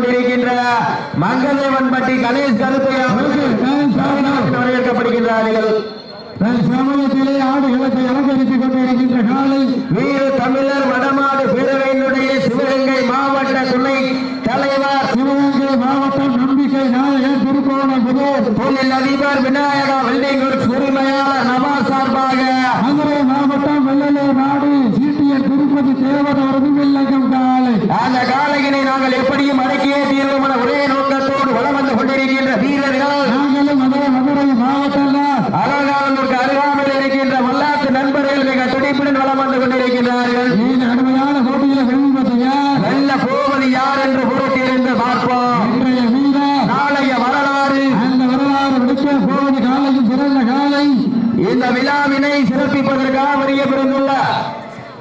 கொண்டிருக்கின்ற மங்கதேவன்பட்டி கணேஷ் கருப்பையா வரவேற்கப்படுகின்றார்கள். சமயத்திலே ஆடுகளத்தை அலங்கரித்துக் கொண்டிருக்கின்ற காலை வீர தமிழர் வடமாடு பேரவையினுடைய சிவகங்கை மாவட்ட துணை தலைவர், சிவகங்கை மாவட்டம் நம்பிக்கை நாயகர் திருக்கோணம் புதூர் தொழில் அதிபர் விநாயகா வெல்டிங் உரிமையாளர் நவாஸ் சார்பாக மதுரை மாவட்டம் வெள்ளலூர் நாடு சீட்டியர் திருப்பதி தேவர் அவரது வில்லங்கம் காலை. அந்த காலையினை நாங்கள் எப்படியும் அடக்கியே தீர்வோம் என ஒரே நோக்கத்தோடு வளம் வந்து கொண்டிருக்கின்ற வீரர்கள் நாங்களும் மதுரை மாவட்டம் அலங்காநல்லூருக்கு அருகாமையில் இருக்கின்ற வல்லாத்து நண்பர்கள் மிக துடிப்புடன் வளம் வந்து கொண்டிருக்கிறார்கள். அருமையான போட்டியில வெல்ல போவது யார் என்று போட்டியிருந்து பார்ப்போம். இன்றைய வீரர் நாளைய வரலாறு, அந்த வரலாறு விடுக்க போவது காலையும் சிறந்த காலை. இந்த விழாவினை சிறப்பிப்பதற்காக வருகை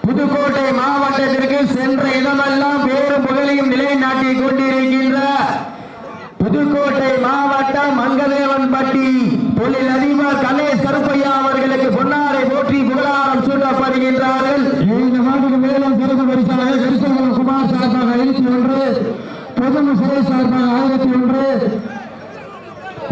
புதுக்கோட்டை மாவட்டத்திற்கு சென்ற இடமெல்லாம் பேரும் புகழையும் நிலைநாட்டிக் கொண்டிருக்கின்ற புதுக்கோட்டை மாவட்டம் மங்கதேவன்பட்டி தொழில் அதிபர் கணேஷ் கருப்பையா அவர்களுக்கு பொன்னாரை போற்றி புகழாரம் சூட்டப்படுகின்றார்கள். இந்த மாட்டுக்கு மேலும் சிறப்பு பரிசாக கரிசல்குளம் குமார் சார்பாக 51, பொதுமு சுரேஷ் சார்பாக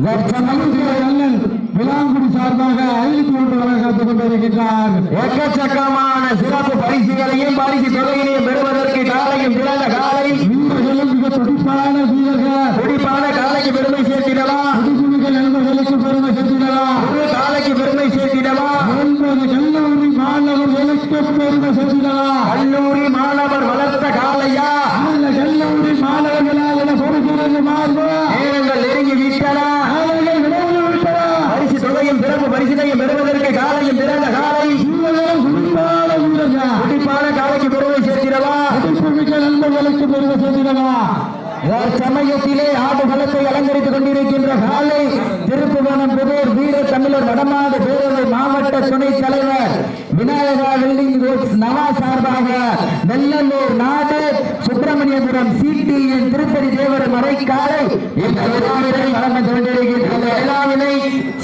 1001, விளாங்குடி சார்பாக 501 வரை காத்துக் கொண்டிருக்கின்றார். எக்கச்சக்கமான சிறப்பு பரிசுகளையும் பரிசு தொகையினையும் பெறுவதற்கு காலையும் சிறந்த காலை வீரர்களும் மிக துடிப்பான வீரர்கள். துடிப்பான காலைக்கு பெருமை சேர்த்திடலாம், துடிப்புமிக்க நண்பர்களுக்கு பெருமை சேர்த்திடலாம், ஒரு காலைக்கு பெருமை சேர்த்திடலாம், கல்லூரி மாணவர்களுக்கு பெருமை சேர்த்திடலாம். கல்லூரி மாணவர் வளர்த்த காலையா, அந்த கல்லூரி மாணவர்களால் என பொறுக்கிறது மாறுவா நேரங்கள் நெருங்கி விட்டனா, பரிசு தொகையும் சிறப்பு பரிசினையும் பெறுவதற்கு காலையும் சிறந்த காலை துடிப்பான காலைக்கு பெருமை சேர்த்திடவா, துடிப்புமிக்க நண்பர்களுக்கு பெருமை சேர்த்திடவா. சமயத்திலே ஆடுகளத்தை அலங்கரித்துக் கொண்டிருக்கின்ற காலை திருப்புவனம் புதூர் வீர தமிழர் வடமாடு பேரவை மாவட்ட துணைத் தலைவர் விநாயகா வெல்டிங் ஒர்க்ஸ் நவாஸ் சார்பாக வெள்ளலூர் நாடு சுப்பிரமணியபுரம் சிடிஎன் திருப்பதி தேவர் மறைக்காலை இந்த விழாவினை வழங்க கொண்டிருக்கின்ற விழாவினை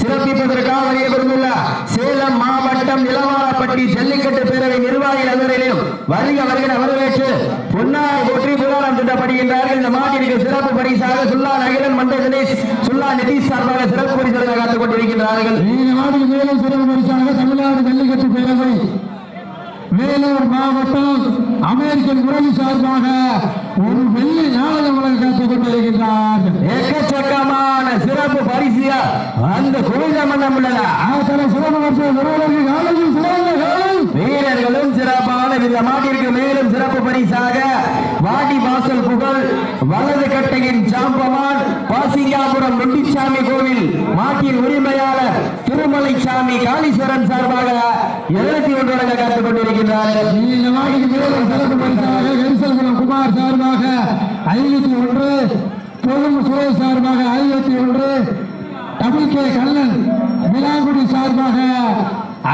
சிறப்பிப்பதற்காக வருகின்ற சேலம் மாவட்டம் இளவாரப்பட்டி ஜல்லிக்கட்டு பேரவை நிர்வாகி நகரிலும் வருகிற வரவேற்று பொன்னாரை போற்றி புகழாரம் சூட்டப்படுகின்றார்கள். இந்த மாட்டிற்கு சிறப்பு பரிசாக சுல்லா நகிரன் மண்ட தினேஷ் சுல்லா நிதிஷ் சார்பாக சிறப்பு பரிசாக காத்துக் கொண்டிருக்கின்றார்கள். இந்த மாட்டுக்கு மேலும் சிறப்பு பரிசாக தமிழ்நாடு ஜல்லிக்கட்டு பேரவை வேலூர் மாவட்டம் அமெரிக்கன் முரளி சார்பாக ஒரு வெள்ளி நாடகம் வழங்க காத்துக் கொண்டிருக்கின்றார். எக்கச்சக்கமான சிறப்பு பரிசியா அந்த கோவிந்த மன்னம் உள்ளதா சிறப்பு வீரர்களும் சிறப்பான இந்த மாட்டிற்கு மேலும் சிறப்பு பரிசாக வாடி வாசல் புகழ் வலது கட்டையின் சாம்பவான் பாசிங்காபுரம் வெண்டிச்சாமி கோவில் மாட்டின் உரிமையாளர் திருமலை சாமி காளீஸ்வரன் சார்பாக 71 வழங்க காத்துக் கொண்டிருக்கிறார்கள். இந்த மாட்டிற்கு மேலும் சிறப்பு பரிசாக கரிசல்குளம் குமார் சார்பாக 501, பொதுமு சுரேஷ் சார்பாக 501, டபுள் கே கண்ணன் விளாங்குடி சார்பாக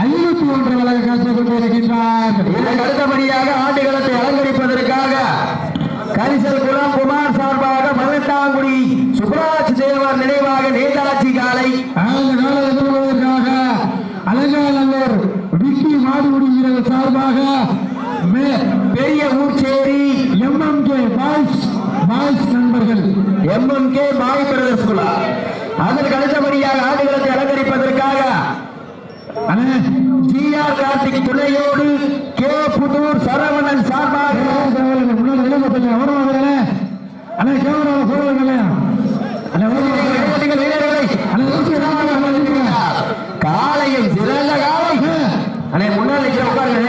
501 வழங்க காத்துக் கொண்டிருக்கின்றார். இதற்கு அடுத்தபடியாக ஆண்டுகளத்தை அலங்கரிப்பதற்காக கரிசல்குளம் குமார் சார்பாக மலட்டாங்குடி சுப்ராஜ் தேவர் நினைவாக நேதாஜி காலை அந்த காலை எதிர்கொள்வதற்காக அலங்காநல்லூர் விக்கி மாடுபிடி வீரர்கள் சார்பாக பெரிய ஊர்ச்சேரி எம்எம்கே பாய்ஸ் நண்பர்கள் எம்எம்கே பாய் பிரதர்ஸ் குழா. அதற்கு அடுத்தபடியாக ஆடுகளத்தை அலங்கரிப்பதற்காக ஜிஆர் கார்த்திக் துணையோடு கே புதூர் சரவணன் சார்பாக காலையும் சிறந்த காலை அண்ணே முன்னாள் உட்காருங்க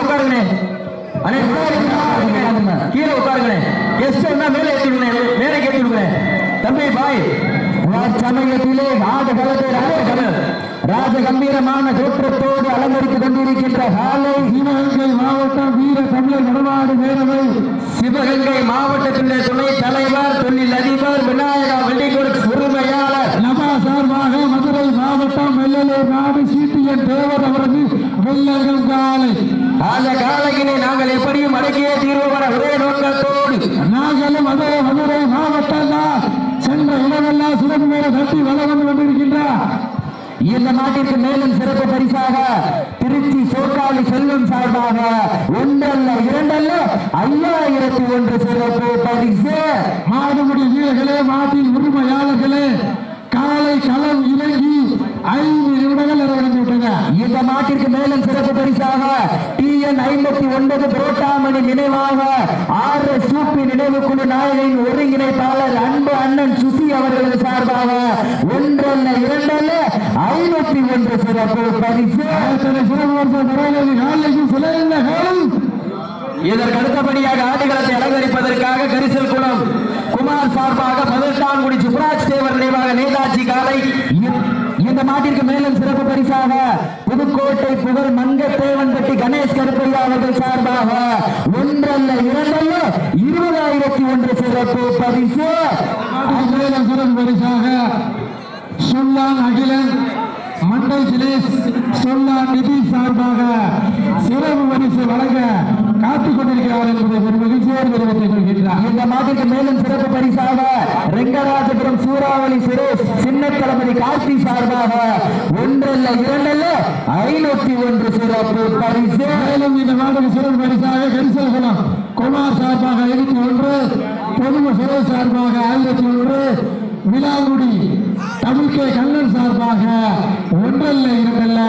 உட்காருங்க அண்ணே கீழே உட்காருங்க கெஸ்ட் மேலே ஏற்றிடுங்க மேலே கேட்டுடுங்க தம்பி பாய் சமயத்திலே ராஜ கம்பீரமான தோற்றத்தோடு அலங்கரித்துக் கொண்டிருக்கின்ற காலை சிவகங்கை மாவட்டம் வீர தமிழர் வடமாடு பேரவை சிவகங்கை மாவட்டத்தினுடைய துணை தலைவர் தொழில் அதிபர் விநாயகா வெல்டிங் ஒர்க்ஸ் உரிமையாளர் நபா சார்பாக மதுரை மாவட்டம் வெள்ளலூர் நாடு சிடிஎன் தேவர் அவரது வெள்ளர்கள் காலை. அந்த காலையினை நாங்கள் எப்படியும் அடக்கியே தீர்வோம் ஒரே நோக்கத்தோடு நாங்களும் மதுரை மாவட்டம் தான் சென்ற இடமெல்லாம் சிறப்பு மேல தட்டி வளம் வந்து கொண்டிருக்கின்றார். இந்த நாட்டிற்கு மேலும் சிறப்பு பரிசாக திருச்சி சோக்காளி செல்வம் சார்பாக ஒன்றல்ல இரண்டல்ல 5001 சிறப்பு பரிசு. மாடுபடி வீரர்களே, மாட்டின் உரிமையாளர்களே, காலை களம் இறங்கி 5 நிமிடங்கள் நிறைவடைந்து விட்டன. இந்த மாட்டிற்கு மேலும் சிறப்பு பரிசாக TN 59 புரோட்டாமணி நினைவாக RSUP நினைவுக்குழு நாயகின் ஒருங்கிணைப்பாளர் அன்பு அண்ணன் சுசி அவர்களது சார்பாக ஒன்றல்ல இரண்டல்ல 501 சிறப்பு பரிசு. இதற்கு அடுத்தபடியாக ஆடுகளத்தை அலங்கரிப்பதற்காக கரிசல் குளம் குமார் சார்பாக 18 சுப்ராஜ் தேவர் நினைவாக நேதாஜி காலை. இந்த மாட்டிற்கு மேலும் சிறப்பு பரிசாக புதுக்கோட்டை புகழ் மங்கத்தேவன்பட்டி கணேஷ் கருப்பையா அவர்கள் சார்பாக ஒன்றல்ல இரண்டல்ல 20,001 சிறப்பு பரிசு. சிறப்பு பரிசாக சொல்லான் அகிலன் மண்டை சிலேஷ் சொல்லான் நிதி சார்பாக சிறப்பு பரிசு வழங்க காத்துக் கொண்டிருக்கிறார் என்பதை ஒரு மகிழ்ச்சியோடு தெரிவித்துக் கொள்கின்றார். இந்த மாதத்துக்கு மேலும் சிறப்பு பரிசாக ரெங்கராஜபுரம் சூறாவளி சுரேஷ் சின்ன தளபதி கார்த்தி சார்பாக ஒன்றல்ல இரண்டல்ல 501 சிறப்பு பரிசு. மேலும் இந்த மாதத்துக்கு சிறப்பு பரிசாக கரிசல் குளம் குமார் சார்பாக 51, பொதும சுரேஷ் சார்பாக 1001, விலாங்குடி தமிழ்கே கண்ணன் சார்பாக ஒன்றல்ல இரண்டல்ல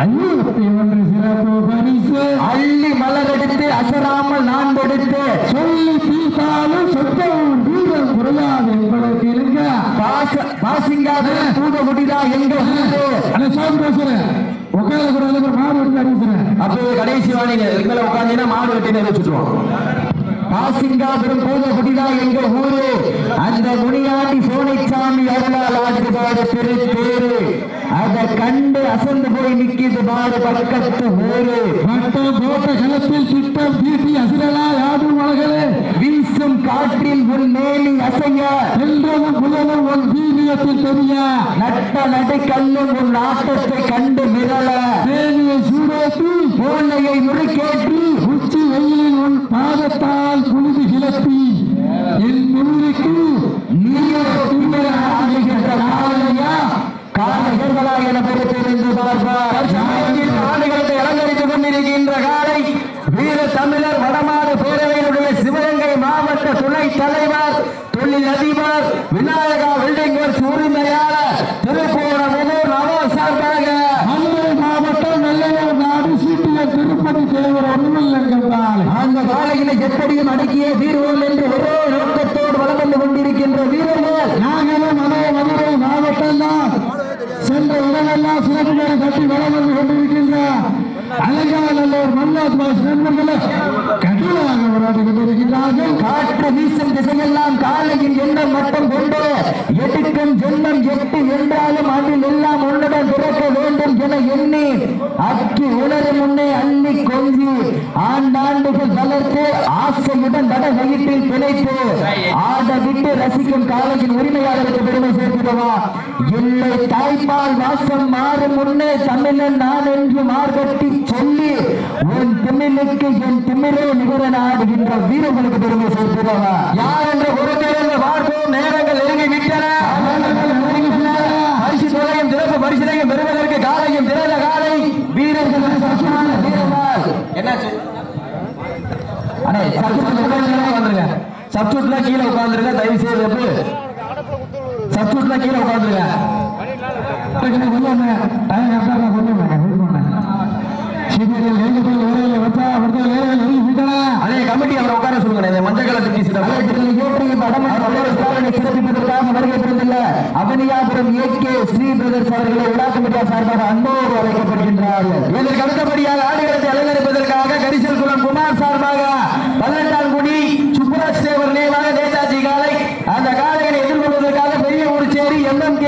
51 சிறப்பு பரிசு. அள்ளி மலரெடுத்து அசராமல் நான் எடுத்து சொல்லி தீர்த்தாலும் சொத்தம் வீரம் குறையாது என்பதற்கு இருங்க. பாசிங்காத பூதகுடிதா எங்க அந்த சாமி பேசுறேன் உட்கார கூட மாடு வெட்டி அறிவிக்கிறேன். அப்போ கடைசி வாணிங்க இதுல உட்காந்தீங்கன்னா மாடு வெட்டி அறிவிச்சுட்டுருவோம். பாசிங்காபுரம் பூதகுடிதா எங்க ஊரு அந்த முனியாண்டி சோனைச்சாமி அருளால் ஆடுபாடு திருத்தேரு அதை கண்டு அசந்து போய் நிற்கிது பாடு பக்கத்து ஊரு. வட்டம் போட்ட களத்தில் திட்டம் தீட்டி அசிரலா யாடும் அழகலே வீசும் காற்றில் உன் மேலி அசைய என்றதும் புலனும் உன் வீரியத்தில் தெரிய நட்ட நடை கல்லும் உன் ஆட்டத்தை கண்டு மிரள தேனியை சூடேற்றி பூனையை முறுக்கேற்றி உச்சி வெயிலில் உன் பாதத்தால் புழுதி கிளப்பி என் முன்னுக்கு நீர் திமிர ஆடுகின்ற காலையா காலைகளா என பொறுத்திருந்து பார்ப்பார். ஆடுகளத்தை அலங்கரித்துக் கொண்டிருக்கின்ற காலை வீர தமிழர் வடமாடு பேரவையினுடைய சிவகங்கை மாவட்ட துணைத் தலைவர் தொழில் அதிபர் விநாயகா வெல்டிங் ஒர்க்ஸ் உரிமையாளர் திருப்பூரமுதூர் நவோ சார்பாக மதுரை மாவட்டம் வெள்ளையூர் நாடு சீட்டிய திருப்பதி தேவர் ஒருமல்லங்கத்தால் அந்த காலையினை எப்படியும் அடக்கியே தீர்வோம் என்று ஒரே நோக்கத்தோடு வளம் வந்து கொண்டிருக்கின்ற வீரர்கள் நாங்களும் மதுரை மாவட்டம் தான் சென்ற இடமெல்லாம் சிறப்புகளை கட்டி வளம் வந்து கொண்டிருக்கின்ற அலங்காநல்லூர் மல்லாத் பாஸ் நண்பர்களை கடுமையாக போராடி கொண்டிருக்கிறார்கள். காற்று வீசும் திசையெல்லாம் காலையின் எண்ணம் மட்டும் கொண்டு எடுக்கும் ஜென்மம் 8 என்றாலும் அதில் எல்லாம் உன்னுடன் பிறக்க வேண்டும் என எண்ணி அக்கி உணரும் முன்னே அள்ளி கொஞ்சி ஆண்டாண்டுகள் வளர்த்து ஆசையுடன் வட வயிற்றில் பிணைத்து ஆட விட்டு ரசிக்கும் காலையின் உரிமையாளருக்கு பெருமை சேர்க்கிறவா இல்லை தாய்ப்பால் வாசம் மாறும் முன்னே தமிழன் நான் என்று மார்கட்டி சொல்லி உன் திமிழுக்கு என் திமிரே நிகர நாடுகின்ற வீரர்களுக்கு பெருமை சேர்க்கிறவா யார் என்ற ஒரு தேர்ந்த பார்ப்போம். நேரங்கள் நெருங்கி விட்டன. பரிசு தொகையும் சிறப்பு பரிசிலையும் பெறுவதற்கு காலையும் திறந்த காலை வீரர்கள் வீரர்கள் என்னாச்சு வந்துருங்க. சப்ஸ்டியூட்ல கீழே உட்கார்ந்துருங்க. தயவு செய்து சப்ஸ்டியூட்ல கீழே உட்கார்ந்துருங்க. அதே கமிட்டி அவரை உட்கார சொல்லுங்க. மஞ்சள் கலர் சிறப்பிப்பதற்காக வருகை புரிந்துள்ள அவனியாபுரம் AK ஸ்ரீ பிரதர்ஸ் அவர்களை விழா கமிட்டியார் சார்பாக அன்போடு அழைக்கப்படுகின்றார்கள். இதற்கு அடுத்தபடியாக ஆடுகளத்தை அலங்கரிப்பதற்காக கரிசல் குளம் குமார் சார்பாக 18 சுப்ராஜ் தேவர் நினைவாக நேதாஜி காலை அந்த காலையை எதிர்கொள்வதற்காக பெரிய ஊர்ச்சேரி MMK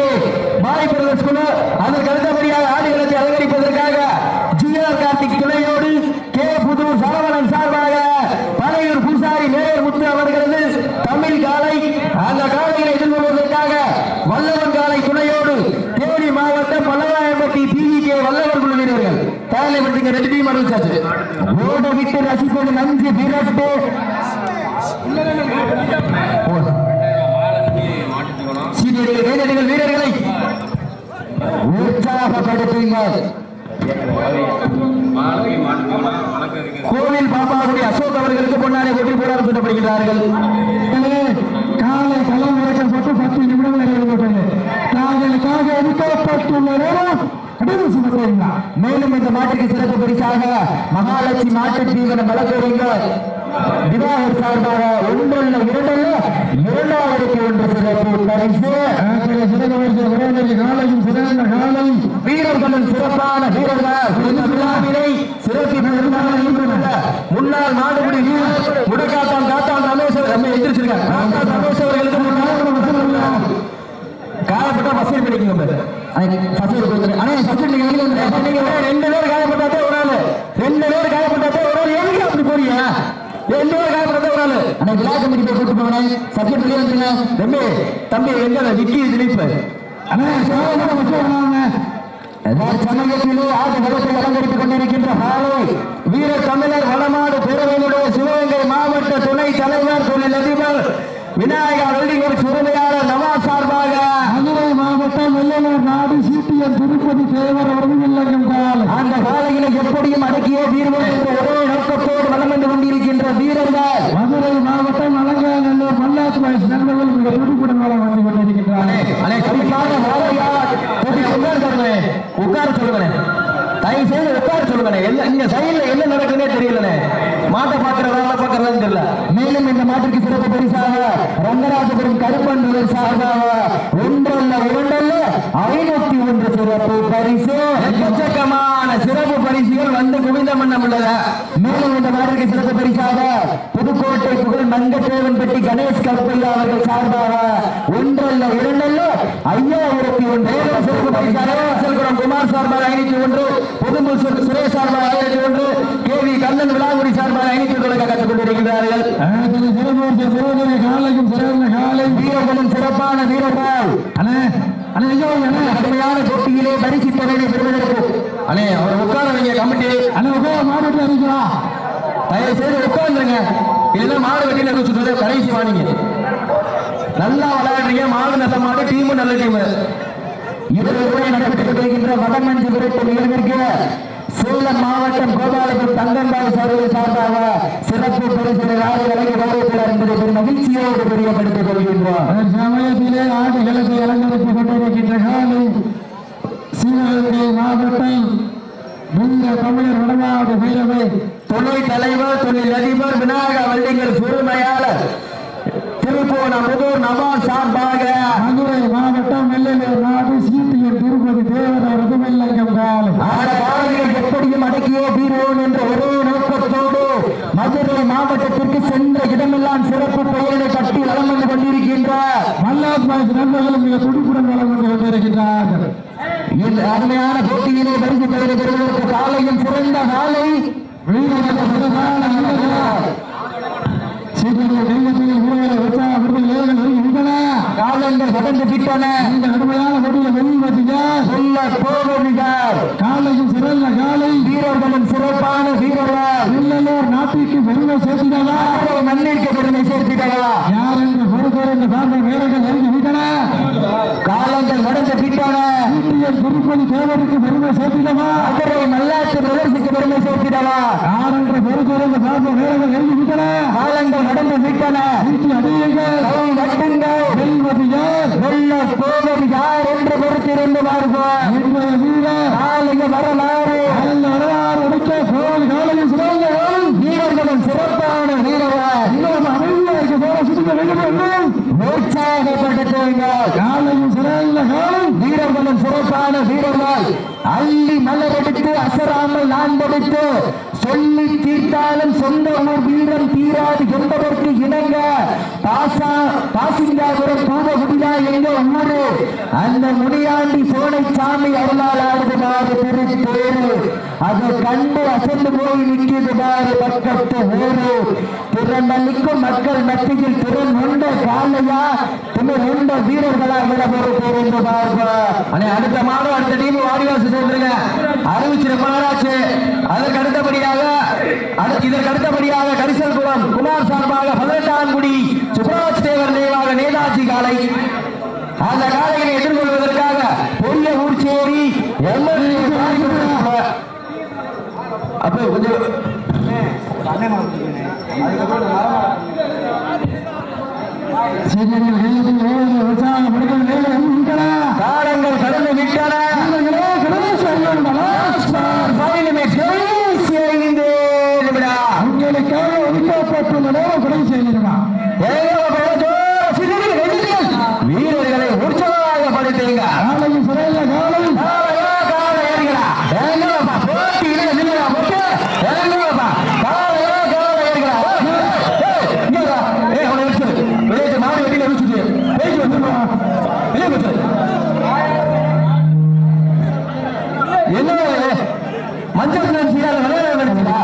பாய் பிரதர்ஸ் குழு. அதற்கு அடுத்தபடியாக ஆடுகளத்தை அலங்கரிப்பதற்காக GR கார்த்திக் துணையோடு K புதூர் சரவணன் சார்பாக பழையூர் பூசாரி மேயர் முத்து அவர்களது தமிழ் காலை அந்த காலையை எதிர்கொள்வதற்காக வல்லவன் காலை துணையோடு தேனி மாவட்டம் பல்லவாயம்பட்டி PEK வல்லவர் குழு வீரர்கள் தயாரில் படுத்திங்க. 2 டீம் அறிவிச்சாச்சு. ஓட விட்டு ரசிப்பது நன்றி விரட்டு சீனியர்கள் வீரர்களை உற்சாகப்படுத்துங்கள். கொடுக்கப்படுகிறார்கள். காலை களம் இறக்கப்பட்டு 10 நிமிடங்கள் நிறைவேற்றப்பட்டது. தாங்களுக்காக ஒதுக்கப்பட்டுள்ள நேரம் கடைசி மட்டும். மேலும் இந்த மாட்டுக்கு சிறப்பு பரிசாக மகாலட்சுமி மாட்டு தீவன வழங்குறீங்க திவாகர் சார்பாக ஒன்றல்ல இரண்டல்ல இரண்டாவதுக்கு ஒன்று சிறப்பு பரிசு. சிறப்பு பரிசு காலையும் சிறந்த காலை வீரர்களும் சிறப்பான வீரர்கள் சிறப்பி முன்னாள் நாடுபடி முடக்காத்தான் காத்தான் ரமேஷ் எதிர்ச்சிருக்காங்க. ரமேஷ் அவர்களுக்கு காயப்பட்டா வசதி கிடைக்கும். ரெண்டு பேர் காயப்பட்டாதே ஒரு ஆளு, 2 பேர் காயப்பட்டாதே ஒரு ஆள். எங்க அப்படி போறீங்க? 2 பேர் காயப்பட்டாதே ஒரு ஆளு. ஆனா விழா கமிட்டி போய் கூட்டு போனேன். சப்ஜெக்ட் வெளியே வந்துங்க தம்பி. தம்பி எங்க விக்கி திலீப் சமயத்திலே ஆடு வளத்தை அலங்கரித்துக் கொண்டிருக்கின்ற காலை வீர தமிழர் வளமாடு பேரவையினுடைய சிவகங்கை மாவட்ட துணை தலைவர் தொழில் அதிபர் விநாயகா வெல்டிங் ஒர்க்ஸ் உரிமையாளர் நவாஸ் சார்பாக மதுரை மாவட்டம் வெள்ளலூர் நாடு சிடிஎம் திருப்பதி தேவர் அவர்கள் காலை அந்த காலையில எப்படியும் அடக்கியே தீர்வோம் என்ற ஒரே நோக்கத்தோடு வலம் வந்து கொண்டிருக்கின்ற வீரர்கள் மதுரை மாவட்டம் அலங்காநல்லூர் மல்லாத்து வயசு நண்பர்கள் மிக துடிப்புடன் வளம் வந்து கொண்டிருக்கின்றார்கள். உட்கார சொல்லுங்களேன், தயவு செய்து உட்கார சொல்லுங்களேன். இங்க சைடுல என்ன நடக்குதுன்னே தெரியலனே. மாட்டை பாக்குறதா பாக்குறதான்னு தெரியல. மேலும் இந்த மாட்டிற்கு சிறப்பு பரிசாக ரங்கராஜபுரம் கருப்பன் சார்பாக ஒன்றல்ல இரண்டல்ல 501 சிறப்பு பரிசு. எக்கச்சக்கமான சிறப்பு பரிசுகள் வந்து குவிந்த மன்னம் உள்ளது. மேலும் இந்த மாட்டிற்கு சிறப்பு பரிசாக புதுக்கோட்டை புகழ் மங்கத்தேவன் பெட்டி கணேஷ் கருப்பையா அவர்கள் சார்பாக ஒன்றல்ல இரண்டல்ல 5001 சிறப்பு பரிசாக செல்குளம் குமார் சார்பாக 501, புதுமுல் சுரேஷ் சார்பாக 501, கேவி கண்ணன் விழாங்குடி சார்பாக 500 கற்றுக் கொண்டிருக்கிறார்கள். காலையும் சிறந்த காலை வீரர்களும் சிறப்பான வீரர்கள் கடுமையான போட்டியிலே பரிசு தொகையை பெறுவதற்கு அண்ணே அவர் உட்கார வைங்க. கமிட்டி மாவட்ட அறிவிக்கலாம். தயவு செய்து உட்கார்ந்துருங்க. இல்லைன்னா மாடு வெட்டியில சொல்றது கடைசி வாணிங்க. நல்லா விளையாடுறீங்க. மாடு நல்ல மாடு, டீமும் நல்ல டீம். இருவருமே நடைபெற்றுக் கொண்டிருக்கின்ற வடமஞ்சு விரட்டு நிகழ்விற்கு சேலம் மாவட்டம் கோபாலபுரம் தங்கம்பாய் சார்பில் சார்பாக சிறப்பு பரிசு யாரை வழங்கி வரவேற்கிறார் என்பதை பெரும் மகிழ்ச்சியோடு தெரியப்படுத்திக் கொள்கின்றோம். சமயத்திலே ஆடுகளத்தை அலங்கரித்துக் கொண்டிருக்கின்ற காலை சிவகங்கை மாவட்டம் தமிழர் வடமாடு வீரவை துணை தலைவர் தொழில் அதிபர் விநாயகா வெல்டிங்கர் உரிமையாளர் திருப்போணமுதூர் நவாஸ் சார்பாக மதுரை மாவட்டம் வெள்ளலூர் நாடு சிடிஎம் திருப்பதி தேவர் அவரது வெள்ளங்கம் காலை காலையில் எப்படியும் அடக்கியே தீர்வோம் என்ற ஒரே நோக்கத்தோடு மதுரை மாவட்டத்திற்கு சென்ற இடமெல்லாம் சிறப்பு பெயரை கட்டி வளம் வந்து கொண்டிருக்கின்றார். மல்லாத் பாய்ஸ் நண்பர்களும் மிக துடிப்புடன் வளம் வந்து கொண்டிருக்கின்றார்கள். இந்த அருமையான போட்டியிலே பரிசு பெயரை பெறுவதற்கு காலையும் சிறந்த காலை காலங்கள் கடந்து விட்டன. இந்த கடுமையான போட்டியில் சொல்ல போகிறார். காலையும் சிறந்த காலை வீரர்களும் சிறப்பான வீரர்கள் வெள்ளலூர் நாட்டிற்கு பெருமை சேர்த்திடவா மண்ணிற்கு பெருமை சேர்த்திடவா யார் என்று பொறுத்தவரை இந்த சார்ந்த வீரர்கள் நெருங்கி விட்டன. காலங்கள் கடந்து விட்டன. திருப்பதி தேவருக்கு பெருமை சேர்த்திடவா மதுரை மல்லாட்டு பிரதர்சிக்கு பெருமை சேர்த்திடவா யார் என்று பொறுத்தவரை இந்த சார்ந்த வீரர்கள் நெருங்கி விட்டன. காலங்கள் கடந்து விட்டன. வெல்ல போவது யார் என்று பொறுத்திருந்து பார்ப்போம். வரலாறு வீரர்களும் சிறப்பான வீரர்களும் சிறப்பான வீரர்கள் அள்ளி மலரெடுத்து அசராமல் நான்படுத்து சொல்லி தீர்த்தாலும் சொந்த ஊர் வீரம் தீராது என்பதற்கு இணங்க பாசிங்காபுரம் பூவகுடியா எங்க ஊரு அந்த முனியாண்டி சோனைச்சாமி அருளால் ஆடுதுமாறு திருத்தேரு அதை கண்டு அசந்து போய் நிற்கிறதுமாறு பக்கத்து ஊரு திறனளிக்கும் மக்கள் மத்தியில் திறன் உண்ட காலையா திறன் உண்ட வீரர்களா விடப்பெற தெரிந்து பார்ப்பா. அடுத்த மாதம் அடுத்த டீம் வாடிவாசி சொல்றீங்க அறிவிச்சு ரொம்ப நாளாச்சு. அதற்கு அடுத்தபடியாக கரிசல்புரம் குமார் சார்பாக 18ஆம் குடி சுப்ராஜ் தேவர் நினைவாக நேதாஜி காலை அந்த காலையை எதிர்கொள்வதற்காக பெரிய ஊர்ச்சேரி அப்போ கொஞ்சம் சீக்கிரம் கையில் உற்சாகப்படுத்த நேரம் காலங்கள் கடந்து விட்டன. உங்களுக்காக ஒதுக்கப்பட்டுள்ள நேரம் குறை செய்திருமா வீரர்களை உற்சாகப்படுத்துங்க. காலையும் சிறையில காலம் என்ன மஞ்சள் சீராக விளையாடுறா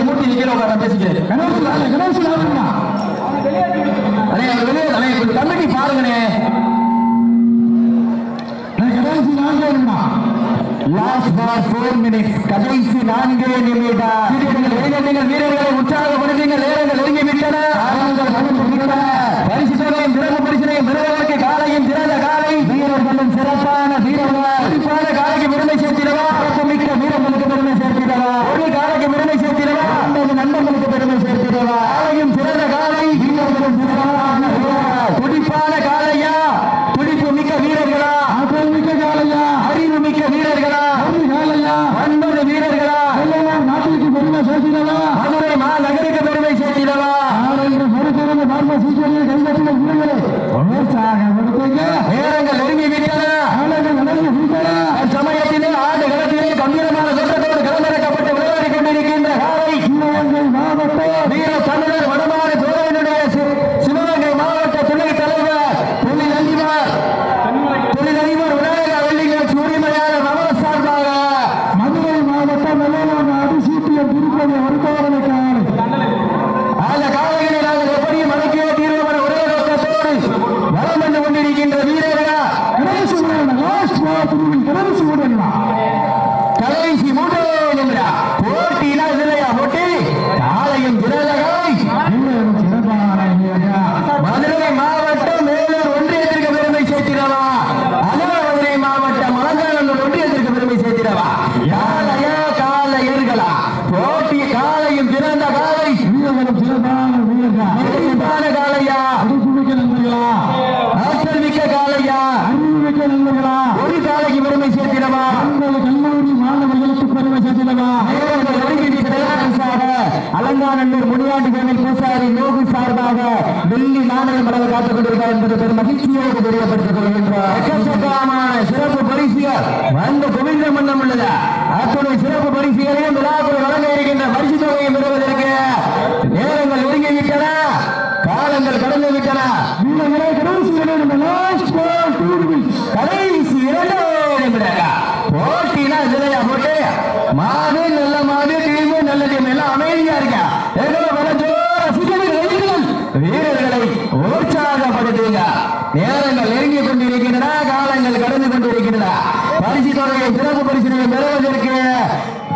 மூட்டி நிக்கிறோம் பேசிக்கிறேன். கமிட்டி பாருங்கண்ணே. லாஸ்ட் பார் 4 மினிட்ஸ். கடைசி 4 நிமிடம். வீரர்களை உற்சாகப்படுத்துங்க. நேரங்கள் நெருங்கி விட்டன. பரிசு தொகையும் சிறப்பு பரிசனையும் பெறுவதற்கு காலையும் சிறந்த காலை வீரர்களும் சிறப்பான வீரர்கள். குறிப்பான காலைக்கு பெருமை சேர்த்திடவா? மிக்க வீரர்களுக்கு பெருமை சேர்த்திடவா? ஒரு காலைக்கு பெருமை சேர்த்திடவா? நண்பர்களுக்கு பெருமை சேர்த்திடவா? காலையும் சிறந்த காலை வீரர்களும் சிறப்பான வீரர்கள். துடிப்பான காலையா? துடிப்பு மிக்க வீரர்களா? ஆற்றல் மிக்க காலையா? அறிவு மிக்க வீரர்களா? காலையா? 9 வீரர்களா? நாட்டிற்கு பெருமை சேர்த்திடவா? மதுரை மாநகருக்கு பெருமை சேர்த்திடவா? பொறுத்திருந்த பார்ம சீக்கிரம் கைப்பற்றின வீரர்களை உற்சாகப்படுத்துங்க. நேரங்கள் நெருங்கி விட்டன. சமயத்திலே ஆண்டு களத்திலே கம்பீரமான தோற்றத்தோடு களமிறக்கப்பட்டு விளையாடி கொண்டிருக்கின்ற காலை சிவகங்கை மாவட்ட வீர தமிழர் வடமாடு சோழனுடைய சிவகங்கை மாவட்ட துணைத் தலைவர் தொழிலதிபர் விநாயக வெள்ளிகள் சூரியமையான நவர சார்பாக மதுரை மாவட்ட நல்லநாடு சிபிஎம் திருப்பதி வருத்தவரணை காலை அந்த காலைகளை நாங்கள் எப்படியும் அடக்கிய தீர்வு ஒரே நோக்கத்தோடு வளம் வந்து கொண்டிருக்கின்ற வீரர்களா கடைசி கடைசி 3 நிமிடம். போட்டினா இல்லையா? போட்டி காலையும் திரளகாய் மதுரை மாவட்டம் மேலூர் ஒன்றியத்திற்கு பெருமை சேர்த்திடவா? மதுரை மாவட்டம் மலங்காநல்லூர் ஒன்றியத்திற்கு பெருமை சேர்த்திடவா? காலையா காலையர்களா? போட்டி காலையும் திறந்த காலை வீரர்களும் சிறப்பான காலையா? மிக்க நண்பர்களா? ஆற்றல் மிக்க காலையா? அறிவு மிக்க நண்பர்களா? ஒரு காலைக்கு பெருமை சேர்த்திடவா? கல்லூரி மாணவர்களுக்கு பெருமை சேர்த்திடவா? அலங்காநல்லூர் முனியாண்டி கோவில் பூசாரி லோகு சார்பாக வெள்ளி நாணயம் வழங்க காத்துக் கொண்டிருக்கிறார் என்பது பெரும் மகிழ்ச்சியோடு தெரியப்படுத்திக் கொள்கின்றார். எக்கச்சக்கமான சிறப்பு பரிசுகள் வந்து குவிந்த மன்னம் உள்ளது. அத்துணை சிறப்பு பரிசுகளையும் விழாக்குள் வழங்க இருக்கின்ற பரிசு தொகையை பெறுவதற்கு நேரங்கள் நெருங்கி விட்டன. காலங்கள் கடந்து விட்டன. கடைசி 2 நிமிடங்கள். போட்டினா இதுலையா? போட்டு மாடு நல்ல மாடு, டீமு நல்ல டீம், எல்லாம் அமைதியா இருக்கா? வீரர்களை உற்சாகப்படுத்துங்க. நேரங்கள் நெருங்கி கொண்டிருக்கின்றன. காலங்கள் கடந்து கொண்டிருக்கின்றன. பரிசு தொகையை சிறப்பு பரிசினை பெறுவதற்கு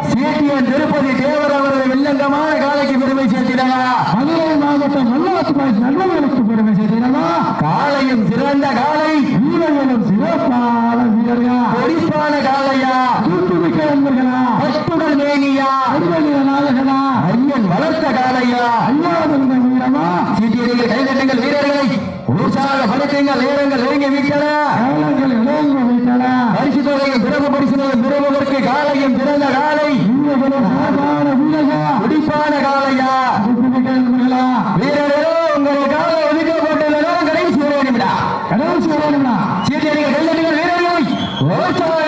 சிடிஎன் திருப்பதி தேவர் அவர்கள் வில்லங்கமான காலைக்கு பெருமை சேர்த்திடவா? மதுரை மாவட்டம் நல்லவர்களுக்கு பெருமை சேர்த்திடவா? காலையும் சிறந்த காலை வீரர்களும் சிறப்பான வீரர்களா? பொடிப்பான காலையா? தூத்துமிக்க நண்பர்களா? பட்டுடல் மேனியா? நாயகனா? ஐயன் வளர்த்த காலையா? ஐயாவது வீரமா? சீட்டியடிகள் கைதட்டுங்கள். வீரர்களை உற்சாகப்படுத்துங்கள். நேரங்கள் நெருங்கி விட்டன. காலங்கள் இணைந்து விட்டன. பரிசு தொகையும் சிறப்பு பரிசினையும் பெறுவதற்கு காலையும் சிறந்த காலை வீரர்களும் சிறப்பான வீரர்களா? துடிப்பான காலையா? தூத்துமிக்க நண்பர்களா? வீரர்களோ உங்களை காலை ஒதுக்கப்பட்டுள்ளதோ கடைசி 1 நிமிடம். கடைசி வேணும்னா சீட்டியடிகள் கைதட்டுங்கள். வீரர்களை உற்சாக